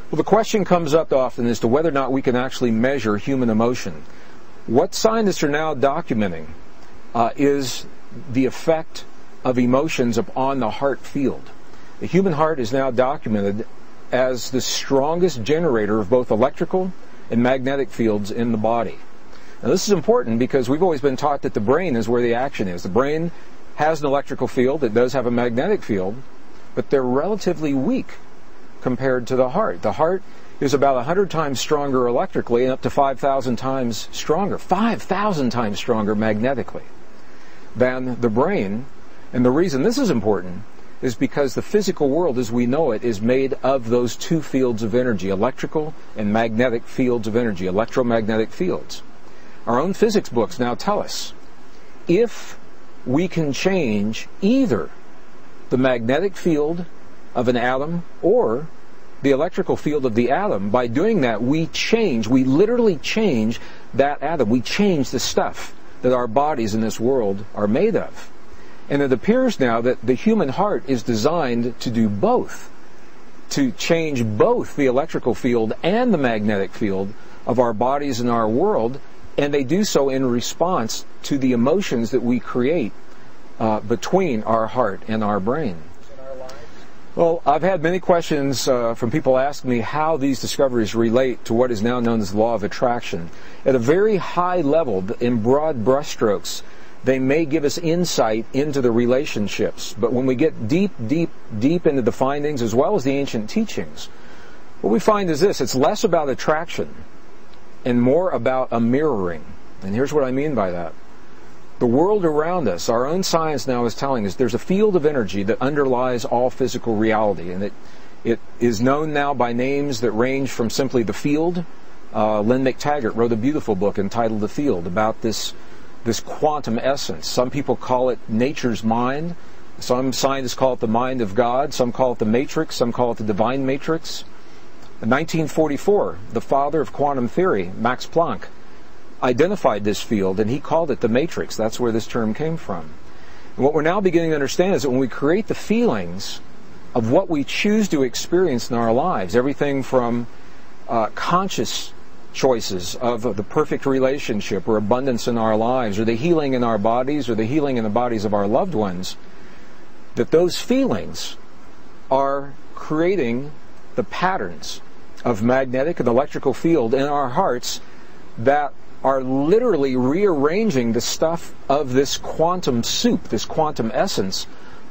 Well, the question comes up often as to whether or not we can actually measure human emotion. What scientists are now documenting is the effect of emotions upon the heart field. The human heart is now documented as the strongest generator of both electrical and magnetic fields in the body. Now, this is important because we've always been taught that the brain is where the action is. The brain has an electrical field, it does have a magnetic field, but they're relatively weak compared to the heart. The heart is about 100 times stronger electrically and up to 5,000 times stronger, 5,000 times stronger magnetically than the brain. And the reason this is important is because the physical world as we know it is made of those two fields of energy, electrical and magnetic fields of energy, electromagnetic fields. Our own physics books now tell us if we can change either the magnetic field of an atom or the electrical field of the atom, by doing that we literally change that atom. We change the stuff that our bodies in this world are made of. And it appears now that the human heart is designed to do both, to change both the electrical field and the magnetic field of our bodies and our world, and they do so in response to the emotions that we create between our heart and our brain. Well, I've had many questions from people asking me how these discoveries relate to what is now known as the law of attraction. At a very high level, in broad brushstrokes, they may give us insight into the relationships. But when we get deep into the findings as well as the ancient teachings, what we find is this: it's less about attraction and more about a mirroring. And here's what I mean by that. The world around us, our own science now is telling us there's a field of energy that underlies all physical reality, and it is known now by names that range from simply the field. Lynn McTaggart wrote a beautiful book entitled The Field about this quantum essence. Some people call it nature's mind. Some scientists call it the mind of God. Some call it the matrix. Some call it the divine matrix. In 1944, the father of quantum theory, Max Planck, identified this field, and he called it the matrix. That's where this term came from. And what we're now beginning to understand is that when we create the feelings of what we choose to experience in our lives, everything from conscious choices of the perfect relationship or abundance in our lives, or the healing in our bodies, or the healing in the bodies of our loved ones, that those feelings are creating the patterns of magnetic and electrical field in our hearts that are literally rearranging the stuff of this quantum soup, this quantum essence,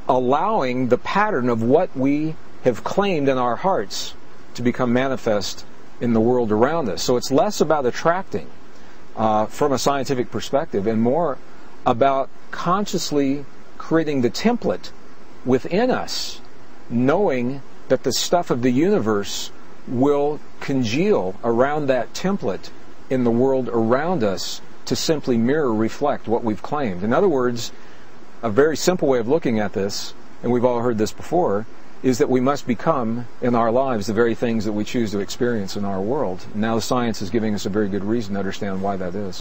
allowing the pattern of what we have claimed in our hearts to become manifest in the world around us. So it's less about attracting from a scientific perspective and more about consciously creating the template within us, knowing that the stuff of the universe will congeal around that template in the world around us to simply reflect what we've claimed. In other words, a very simple way of looking at this, and we've all heard this before, is that we must become in our lives the very things that we choose to experience in our world. Now the science is giving us a very good reason to understand why that is.